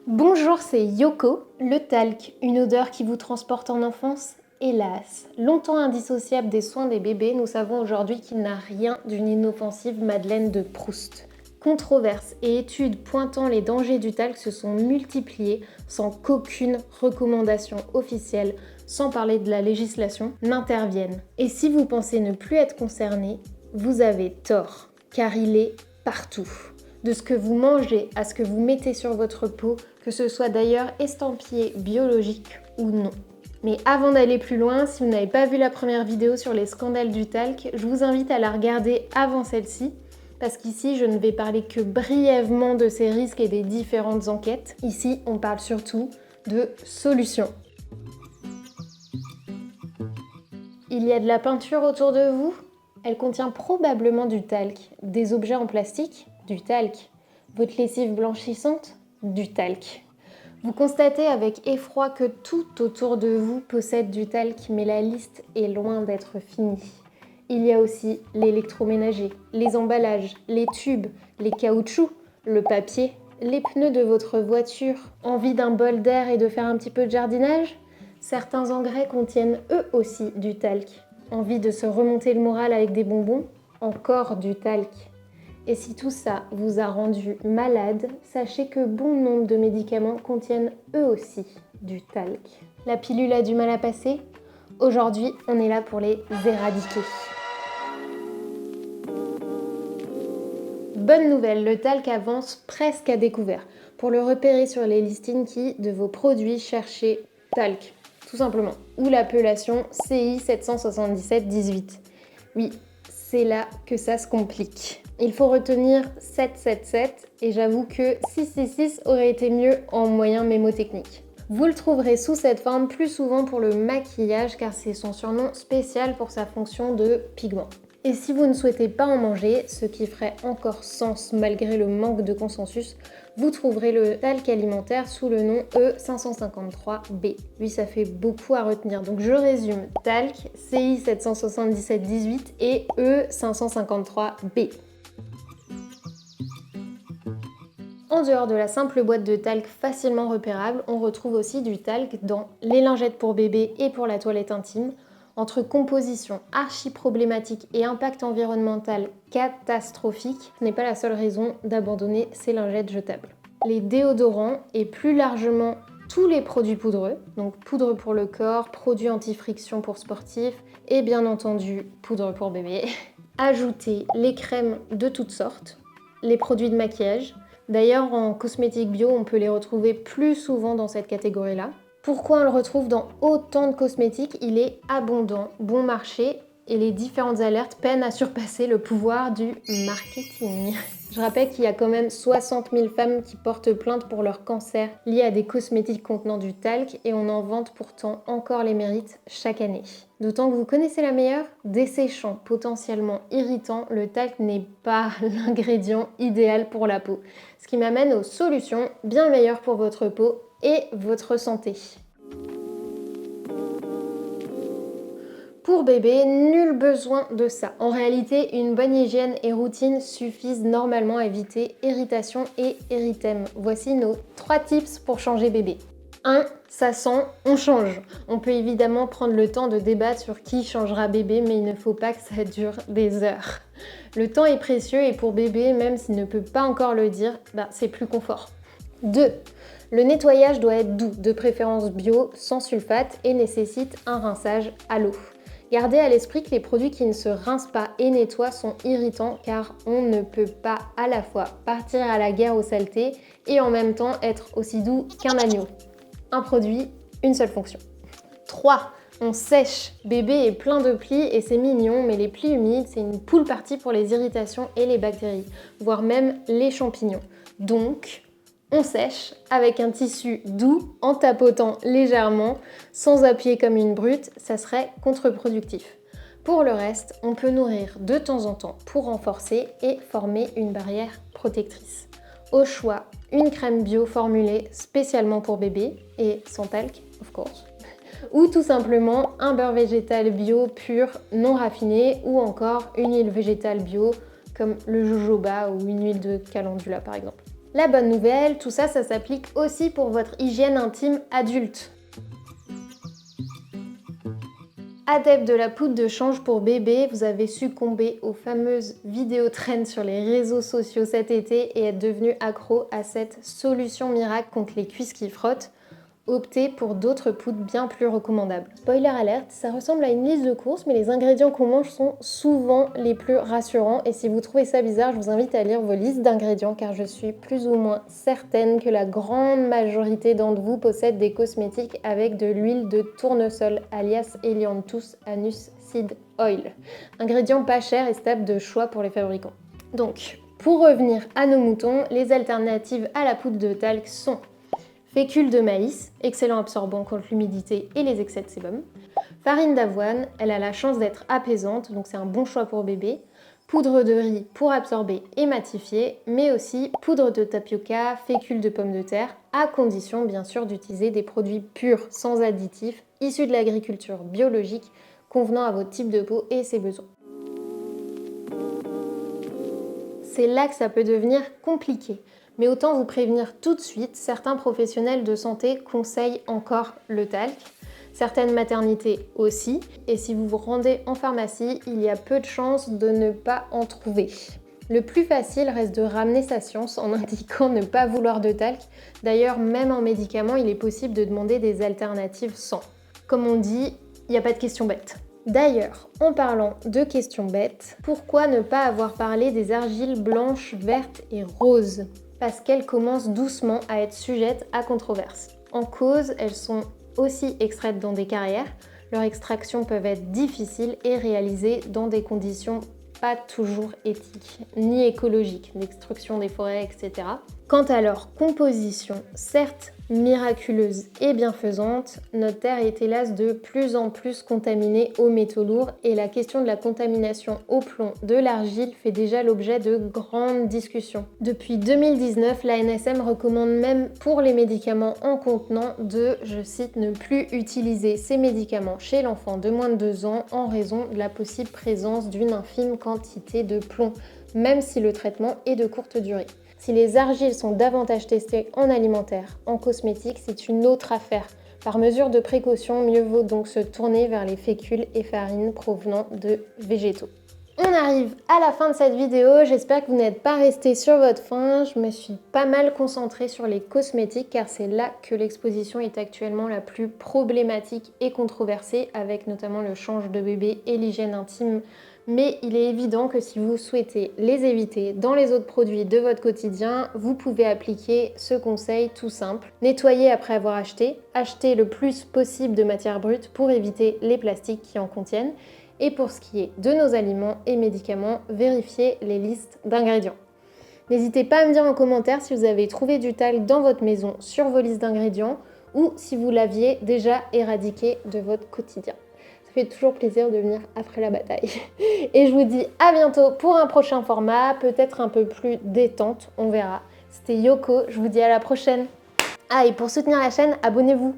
Bonjour, c'est Yoko, le talc, une odeur qui vous transporte en enfance. Hélas, longtemps indissociable des soins des bébés, nous savons aujourd'hui qu'il n'a rien d'une inoffensive Madeleine de Proust. Controverses et études pointant les dangers du talc se sont multipliées sans qu'aucune recommandation officielle, sans parler de la législation, n'intervienne. Et si vous pensez ne plus être concerné, vous avez tort, car il est partout. De ce que vous mangez à ce que vous mettez sur votre peau, que ce soit d'ailleurs estampillé biologique ou non. Mais avant d'aller plus loin, si vous n'avez pas vu la première vidéo sur les scandales du talc, je vous invite à la regarder avant celle-ci, parce qu'ici je ne vais parler que brièvement de ces risques et des différentes enquêtes. Ici, on parle surtout de solutions. Il y a de la peinture autour de vous? Elle contient probablement du talc. Des objets en plastique? Du talc. Votre lessive blanchissante? Du talc. Vous constatez avec effroi que tout autour de vous possède du talc, mais la liste est loin d'être finie. Il y a aussi l'électroménager, les emballages, les tubes, les caoutchoucs, le papier, les pneus de votre voiture. Envie d'un bol d'air et de faire un petit peu de jardinage? Certains engrais contiennent eux aussi du talc. Envie de se remonter le moral avec des bonbons? Encore du talc. Et si tout ça vous a rendu malade, sachez que bon nombre de médicaments contiennent eux aussi du talc. La pilule a du mal à passer? Aujourd'hui, on est là pour les éradiquer. Bonne nouvelle, le talc avance presque à découvert. Pour le repérer sur les listings de vos produits, cherchez talc, tout simplement, ou l'appellation CI 777-18. Oui, c'est là que ça se complique. Il faut retenir 777 et j'avoue que 666 aurait été mieux en moyen mémotechnique. Vous le trouverez sous cette forme plus souvent pour le maquillage car c'est son surnom spécial pour sa fonction de pigment. Et si vous ne souhaitez pas en manger, ce qui ferait encore sens malgré le manque de consensus, vous trouverez le talc alimentaire sous le nom E553B. Lui, ça fait beaucoup à retenir. Donc je résume, talc, CI 777-18 et E553B. En dehors de la simple boîte de talc facilement repérable, on retrouve aussi du talc dans les lingettes pour bébé et pour la toilette intime. Entre composition archi-problématique et impact environnemental catastrophique, ce n'est pas la seule raison d'abandonner ces lingettes jetables. Les déodorants et plus largement tous les produits poudreux, donc poudre pour le corps, produits anti-friction pour sportifs et bien entendu poudre pour bébé. Ajoutez les crèmes de toutes sortes, les produits de maquillage. D'ailleurs, en cosmétique bio, on peut les retrouver plus souvent dans cette catégorie-là. Pourquoi on le retrouve dans autant de cosmétiques? Il est abondant, bon marché et les différentes alertes peinent à surpasser le pouvoir du marketing. Je rappelle qu'il y a quand même 60 000 femmes qui portent plainte pour leur cancer lié à des cosmétiques contenant du talc et on en vante pourtant encore les mérites chaque année. D'autant que vous connaissez la meilleure? Desséchant, potentiellement irritant, le talc n'est pas l'ingrédient idéal pour la peau. Ce qui m'amène aux solutions bien meilleures pour votre peau et votre santé. Pour bébé, nul besoin de ça. En réalité, une bonne hygiène et routine suffisent normalement à éviter irritation et érythème. Voici nos 3 tips pour changer bébé. 1. Ça sent, on change. On peut évidemment prendre le temps de débattre sur qui changera bébé, mais il ne faut pas que ça dure des heures. Le temps est précieux et pour bébé, même s'il ne peut pas encore le dire, c'est plus confort. 2. Le nettoyage doit être doux, de préférence bio, sans sulfate et nécessite un rinçage à l'eau. Gardez à l'esprit que les produits qui ne se rincent pas et nettoient sont irritants car on ne peut pas à la fois partir à la guerre aux saletés et en même temps être aussi doux qu'un agneau. Un produit, une seule fonction. 3. On sèche. Bébé est plein de plis et c'est mignon, mais les plis humides, c'est une poule partie pour les irritations et les bactéries, voire même les champignons. Donc, on sèche avec un tissu doux en tapotant légèrement, sans appuyer comme une brute, ça serait contre-productif. Pour le reste, on peut nourrir de temps en temps pour renforcer et former une barrière protectrice. Au choix, une crème bio formulée spécialement pour bébé et sans talc, of course. Ou tout simplement un beurre végétal bio pur, non raffiné, ou encore une huile végétale bio comme le jojoba ou une huile de calendula par exemple. La bonne nouvelle, tout ça, ça s'applique aussi pour votre hygiène intime adulte. Adepte de la poudre de change pour bébé, vous avez succombé aux fameuses vidéos trend sur les réseaux sociaux cet été et êtes devenu accro à cette solution miracle contre les cuisses qui frottent. Optez pour d'autres poudres bien plus recommandables. Spoiler alerte, ça ressemble à une liste de courses, mais les ingrédients qu'on mange sont souvent les plus rassurants. Et si vous trouvez ça bizarre, je vous invite à lire vos listes d'ingrédients, car je suis plus ou moins certaine que la grande majorité d'entre vous possèdent des cosmétiques avec de l'huile de tournesol, alias Helianthus anus seed oil. Ingrédient pas cher et stable de choix pour les fabricants. Donc, pour revenir à nos moutons, les alternatives à la poudre de talc sont fécule de maïs, excellent absorbant contre l'humidité et les excès de sébum. Farine d'avoine, elle a la chance d'être apaisante, donc c'est un bon choix pour bébé. Poudre de riz pour absorber et matifier, mais aussi poudre de tapioca, fécule de pomme de terre, à condition bien sûr d'utiliser des produits purs, sans additifs, issus de l'agriculture biologique, convenant à votre type de peau et ses besoins. C'est là que ça peut devenir compliqué. Mais autant vous prévenir tout de suite, certains professionnels de santé conseillent encore le talc, certaines maternités aussi, et si vous vous rendez en pharmacie, il y a peu de chances de ne pas en trouver. Le plus facile reste de ramener sa science en indiquant ne pas vouloir de talc. D'ailleurs, même en médicaments, il est possible de demander des alternatives sans. Comme on dit, il n'y a pas de question bête. D'ailleurs, en parlant de questions bêtes, pourquoi ne pas avoir parlé des argiles blanches, vertes et roses ? Parce qu'elles commencent doucement à être sujettes à controverse. En cause, elles sont aussi extraites dans des carrières, leur extraction peut être difficile et réalisée dans des conditions pas toujours éthiques ni écologiques, l'extruction des forêts, etc. Quant à leur composition, certes miraculeuse et bienfaisante, notre Terre est hélas de plus en plus contaminée aux métaux lourds et la question de la contamination au plomb de l'argile fait déjà l'objet de grandes discussions. Depuis 2019, l'ANSM recommande même pour les médicaments en contenant de, je cite, ne plus utiliser ces médicaments chez l'enfant de moins de 2 ans en raison de la possible présence d'une infime quantité de plomb, même si le traitement est de courte durée. Si les argiles sont davantage testées en alimentaire, en cosmétique, c'est une autre affaire. Par mesure de précaution, mieux vaut donc se tourner vers les fécules et farines provenant de végétaux. On arrive à la fin de cette vidéo, j'espère que vous n'êtes pas restés sur votre faim. Je me suis pas mal concentrée sur les cosmétiques car c'est là que l'exposition est actuellement la plus problématique et controversée, avec notamment le change de bébé et l'hygiène intime. Mais il est évident que si vous souhaitez les éviter dans les autres produits de votre quotidien, vous pouvez appliquer ce conseil tout simple. Nettoyer après avoir acheté, acheter le plus possible de matières brutes pour éviter les plastiques qui en contiennent. Et pour ce qui est de nos aliments et médicaments, vérifiez les listes d'ingrédients. N'hésitez pas à me dire en commentaire si vous avez trouvé du talc dans votre maison sur vos listes d'ingrédients ou si vous l'aviez déjà éradiqué de votre quotidien. Ça fait toujours plaisir de venir après la bataille. Et je vous dis à bientôt pour un prochain format, peut-être un peu plus détente, on verra. C'était Yoko, je vous dis à la prochaine. Ah, et pour soutenir la chaîne, abonnez-vous.